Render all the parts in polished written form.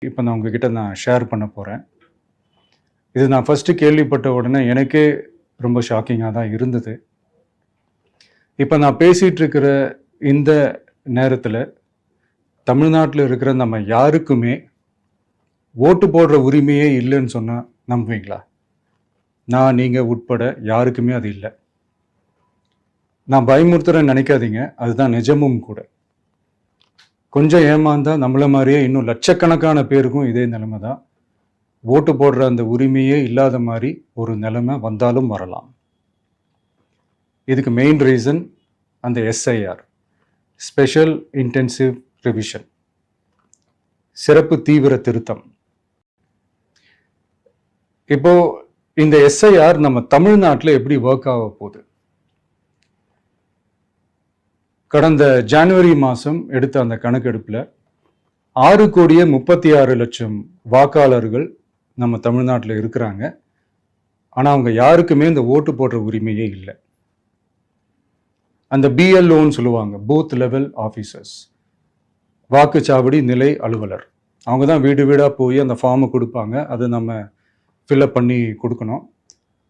இப்போ நான் உங்ககிட்ட ஷேர் பண்ண போகிறேன். இது நான் ஃபஸ்ட்டு கேள்விப்பட்ட உடனே எனக்கே ரொம்ப ஷாக்கிங்காக தான் இருந்தது. இப்போ நான் பேசிகிட்டு இருக்கிற இந்த நேரத்தில் தமிழ்நாட்டில் இருக்கிற நம்ம யாருக்குமே ஓட்டு போடுற உரிமையே இல்லைன்னு சொன்னால் நம்புவீங்களா? நான் நீங்கள் உட்பட யாருக்குமே அது இல்லை. நான் பயமுறுத்துறேன்னு நினைக்காதீங்க, அதுதான் நிஜமும் கூட. கொஞ்சம் ஏமாந்தா நம்மள மாதிரியே இன்னும் லட்சக்கணக்கான பேருக்கும் இதே நிலைமை தான். ஓட்டு போடுற அந்த உரிமையே இல்லாத மாதிரி ஒரு நிலைமை வந்தாலும் வரலாம். இதுக்கு மெயின் ரீசன் அந்த எஸ்ஐஆர், ஸ்பெஷல் இன்டென்சிவ் ரிவிஷன், சிறப்பு தீவிர திருத்தம். இப்போ இந்த எஸ்ஐஆர் நம்ம தமிழ்நாட்டில் எப்படி ஒர்க் ஆக போகுது? கடந்த ஜனவரி மாதம் எடுத்த அந்த கணக்கெடுப்பில் 6,36,00,000 வாக்காளர்கள் நம்ம தமிழ்நாட்டில் இருக்கிறாங்க. ஆனால் அவங்க யாருக்குமே இந்த ஓட்டு போடுற உரிமையே இல்லை. அந்த பிஎல்ஓன்னு சொல்லுவாங்க, பூத் லெவல் ஆஃபீஸர்ஸ், வாக்குச்சாவடி நிலை அலுவலர். அவங்க தான் வீடு வீடாக போய் அந்த ஃபார்மை கொடுப்பாங்க. அதை நம்ம ஃபில்அப் பண்ணி கொடுக்கணும்.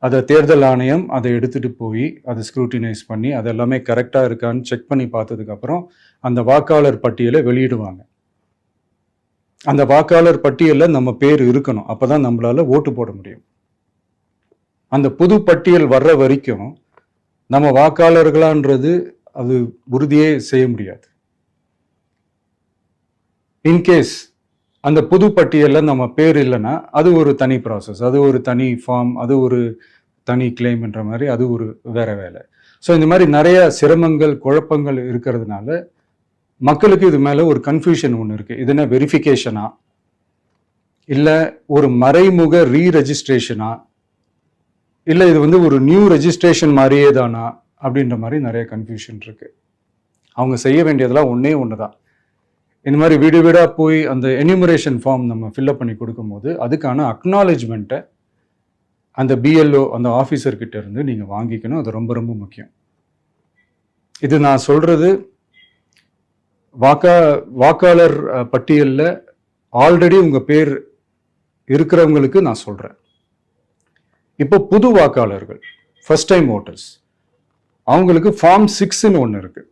அதை தேர்தல் ஆணையம் அதை எடுத்துகிட்டு போய் அதை ஸ்க்ரூட்டினைஸ் பண்ணி அது எல்லாமே கரெக்டாக இருக்கான்னு செக் பண்ணி பார்த்ததுக்கப்புறம் அந்த வாக்காளர் பட்டியலை வெளியிடுவாங்க. அந்த வாக்காளர் பட்டியலில் நம்ம பேர் இருக்கணும், அப்போ தான் நம்மளால் ஓட்டு போட முடியும். அந்த புது பட்டியல் வர்ற வரைக்கும் நம்ம வாக்காளர்களான்றது அது உறுதியே செய்ய முடியாது. இன்கேஸ் அந்த புது பட்டியலில் நம்ம பேர் இல்லைன்னா அது ஒரு தனி ப்ராசஸ், அது ஒரு தனி ஃபார்ம், அது ஒரு தனி கிளைம்ன்ற மாதிரி அது ஒரு வேற வேலை. ஸோ இந்த மாதிரி நிறைய சிரமங்கள் குழப்பங்கள் இருக்கிறதுனால மக்களுக்கு இது மேலே ஒரு கன்ஃபியூஷன் ஒன்று இருக்குது. இது என்ன வெரிஃபிகேஷனா இல்லை ஒரு மறைமுக ரீரெஜிஸ்ட்ரேஷனா இல்லை இது வந்து ஒரு நியூ ரெஜிஸ்ட்ரேஷன் மாதிரியே தானா அப்படின்ற மாதிரி நிறைய கன்ஃபியூஷன் இருக்குது. அவங்க செய்ய வேண்டியதெல்லாம் ஒன்று தான். இந்த மாதிரி வீடு வீடாக போய் அந்த என்யூமரேஷன் ஃபார்ம் நம்ம ஃபில்அப் பண்ணி கொடுக்கும்போது அதுக்கான அக்னாலேஜ்மெண்ட்டை அந்த பிஎல்ஓ அந்த ஆஃபீஸர்கிட்ட இருந்து நீங்கள் வாங்கிக்கணும். அது ரொம்ப ரொம்ப முக்கியம். இது நான் சொல்கிறது வாக்காளர் பட்டியலில் ஆல்ரெடி உங்கள் பேர் இருக்கிறவங்களுக்கு நான் சொல்கிறேன். இப்போ புது வாக்காளர்கள், ஃபர்ஸ்ட் டைம் ஓட்டர்ஸ், அவங்களுக்கு ஃபார்ம் 6ன்னு ஒன்று இருக்குது.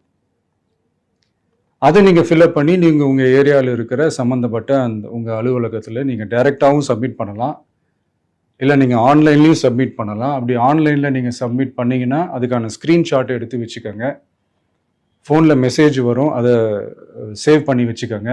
அதை நீங்கள் ஃபில்அப் பண்ணி நீங்கள் உங்கள் ஏரியாவில் இருக்கிற சம்மந்தப்பட்ட அந்த உங்கள் அலுவலகத்தில் நீங்கள் டைரெக்டாகவும் சப்மிட் பண்ணலாம், இல்லை நீங்கள் ஆன்லைன்லேயும் சப்மிட் பண்ணலாம். அப்படி ஆன்லைனில் நீங்கள் சப்மிட் பண்ணிங்கன்னா அதுக்கான ஸ்க்ரீன்ஷாட் எடுத்து வச்சுக்கோங்க. ஃபோனில் மெசேஜ் வரும், அதை சேவ் பண்ணி வச்சுக்கோங்க.